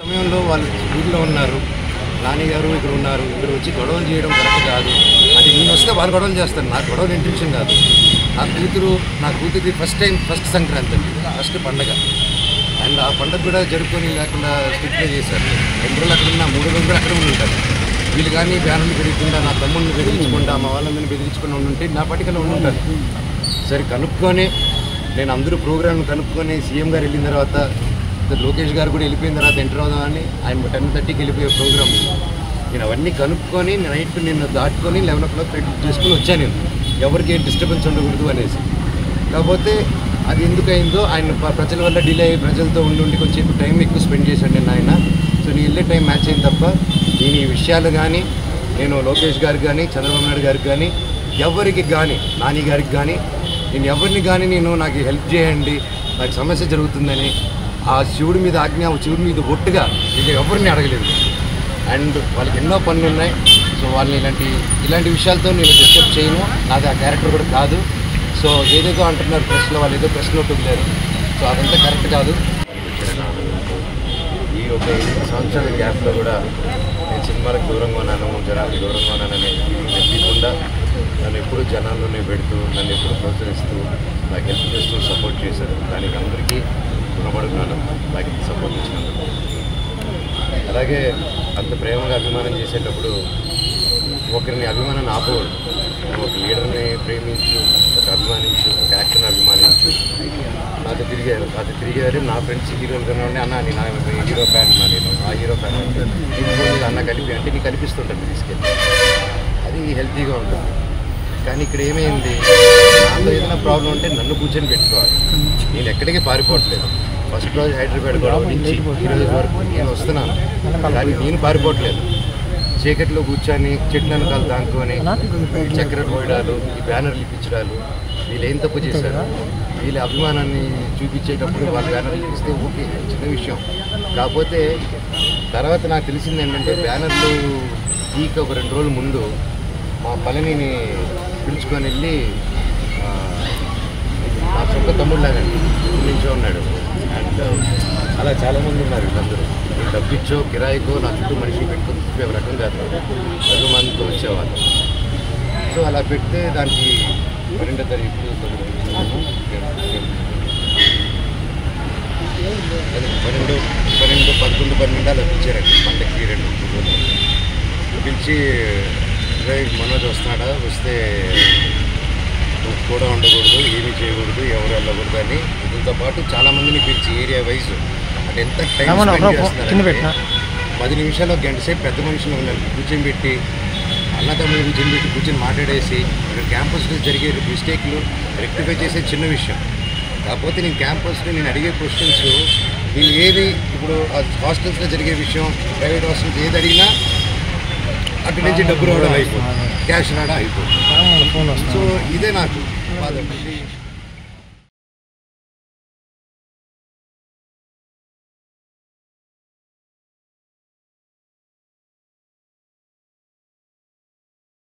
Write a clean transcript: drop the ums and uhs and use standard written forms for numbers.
సమయంలో వాళ్ళు ఊళ్ళో ఉన్నారు, నాని గారు ఇక్కడ ఉన్నారు. ఇక్కడ వచ్చి గొడవలు చేయడం కరెక్ట్ కాదు. అది నేను వస్తే వాళ్ళు గొడవలు చేస్తాను. నాకు గొడవలు ఇంటెన్షన్ కాదు. నా కూతురిది ఫస్ట్ సంక్రాంతి అండి, ఫస్ట్ పండగ. అండ్ ఆ పండుగ కూడా జరుపుకొని లేకుండా స్ట్రిక్ట్గా చేశారు. 2 రోజులు అక్కడ ఉన్నా, 3 రోజులు కూడా అక్కడ ఉంటారు. వీళ్ళు కానీ బ్యానర్లు పెరగకుండా, నా తమ్ముడిని బెదిరించకుండా, మా వాళ్ళందరినీ బెదిరించుకుండా ఉండుంటే నా పట్టికలో ఉండుంటారు. సరే కనుక్కొని నేను అందరూ ప్రోగ్రామ్ కనుక్కొని సీఎం గారు వెళ్ళిన తర్వాత, లోకేష్ గారు కూడా వెళ్ళిపోయిన తర్వాత ఎంటర్ అవుదామని ఆయన 10:30కి వెళ్ళిపోయే ప్రోగ్రామ్. నేను అవన్నీ కనుక్కొని నైట్ నిన్ను దాటుకొని 11 o'clock చేసుకుని వచ్చాను. నేను ఎవరికి ఏం డిస్టర్బెన్స్ ఉండకూడదు అనేసి. కాకపోతే అది ఎందుకయిందో ఆయన ప్రజల వల్ల డిలే అయ్యి ప్రజలతో ఉండి కొంచెం టైం ఎక్కువ స్పెండ్ చేశాను నేను ఆయన. సో నేను వెళ్ళే టైం మ్యాచ్ అయింది తప్ప నేను ఈ విషయాలు కానీ, నేను లోకేష్ గారికి కానీ, చంద్రబాబు నాయుడు గారికి కానీ, ఎవరికి కానీ, నాని గారికి కానీ, నేను ఎవరిని కానీ నాకు హెల్ప్ చేయండి, నాకు సమస్య జరుగుతుందని ఆ శివుడి మీద ఆజ్ఞ, శివుడి మీద ఒట్టుగా నేను ఎవరిని అడగలేదు. అండ్ వాళ్ళకి ఎన్నో పనులు ఉన్నాయి. సో వాళ్ళని ఇలాంటి విషయాలతో నేను డిస్టర్బ్ చేయను. నాది ఆ క్యారెక్టర్ కూడా కాదు. సో ఏదేదో అంటున్నారు ప్రెస్లో, వాళ్ళు ఏదో ప్రెస్లో వదిలేరు. సో అదంతా కరెక్ట్ కాదు. ఈ ఒక 8 సంవత్సరాల గ్యాప్లో కూడా నేను సినిమాలకు దూరంగా ఉన్నాను, జనాలకు దూరంగా ఉన్నానని తెలియకుండా నన్ను ఎప్పుడూ జనాల్లోనే పెడుతూ, నన్ను ఎప్పుడు ప్రోత్సహిస్తూ, నాకు హెల్ప్ చేస్తూ సపోర్ట్ చేశారు. దానికి అందరికీ రుణపడుతున్నాను, నాకు సపోర్ట్ ఇచ్చినందుకు. అలాగే అంత ప్రేమగా అభిమానం చేసేటప్పుడు ఒకరిని అభిమానాన్ని ఆపకూడదు. ఒక లీడర్ని ప్రేమించు, ఒక అభిమానించు, ఒక యాక్టర్ని అభిమానించు. నాతో తిరిగారు నా ఫ్రెండ్స్ హీరోలు కన్నా అన్న నేను హీరో ఫ్యాన్ ఉన్నా, నేను ఆ హీరో ఫ్యాన్ ఇంకోటి అన్న కలిపి అంటే నీకు కనిపిస్తుంటుంది తీసుకెళ్ళి. అది హెల్తీగా ఉంటుంది. కానీ ఇక్కడ ఏమైంది, నాలో ఏదైనా ప్రాబ్లం ఉంటే నన్ను కూర్చొని పెట్టుకోవాలి. నేను ఎక్కడికి పారిపోవట్లేదు. ఫస్ట్ రోజు హైదరాబాద్ గొడవ నుంచి ఈ రోజు వరకు నేను వస్తున్నాను, కానీ నేను పారిపోవట్లేదు. చీకట్లో కూర్చొని చెట్ల వెనకాల దాంకొని చక్కెర పోయడాలు, ఈ బ్యానర్లు ఇప్పించడాలు, వీళ్ళు ఏం తప్పు చేశారు? వీళ్ళ అభిమానాన్ని చూపించేటప్పుడు వాళ్ళు బ్యానర్లు ఇస్తే ఓకే, చిన్న విషయం. కాకపోతే తర్వాత నాకు తెలిసింది ఏంటంటే, బ్యానర్లు ఈక ఒక 2 రోజుల ముందు మా పళనిని పిలుచుకొని వెళ్ళి, నా సొంత తమ్ముడులాగండి నుంచో ఉన్నాడు. అండ్ అలా చాలామంది ఉన్నారు. వీళ్ళందరూ నేను డబ్బిచ్చో కిరాయికో నా చుట్టూ మనిషిని పెట్టుకొని తిప్పే రకం కాదు, 10 మందితో వచ్చేవాళ్ళు. సో అలా పెడితే దానికి 12వ తారీఖు 12, 11, 12 అలా పిలిచారండి. పండగకి 2 రోజులు పిలిచి, మనోజ్ వస్తున్నాడా, వస్తే నువ్వు కూడా ఉండకూడదు, ఏమీ చేయకూడదు, ఎవరు వెళ్ళకూడదు అని. దీంతో పాటు చాలామందిని పిలిచి ఏరియా వైజ్ అంటే ఎంత టైం స్పెండ్ చేస్తున్నారు. 10 నిమిషాలు, 1 గంట సేపు పెద్ద మనుషులు కూర్చొని పెట్టి, అన్నదమ్ములు కూర్చొని మాట్లాడేసి, ఇక్కడ క్యాంపస్లో జరిగే మిస్టేక్లు రెక్టిఫై చేసే చిన్న విషయం. కాకపోతే నేను క్యాంపస్లో నేను అడిగే క్వశ్చన్స్ వీళ్ళు ఏది, ఇప్పుడు హాస్టల్స్లో జరిగే విషయం, ప్రైవేట్ హాస్టల్స్ ఏది అడిగినా అటు నుంచి డబ్బు రావడం అయిపోతుంది, క్యాష్ రావడం అయిపోతుంది. సో ఇదే నాకు బాధ.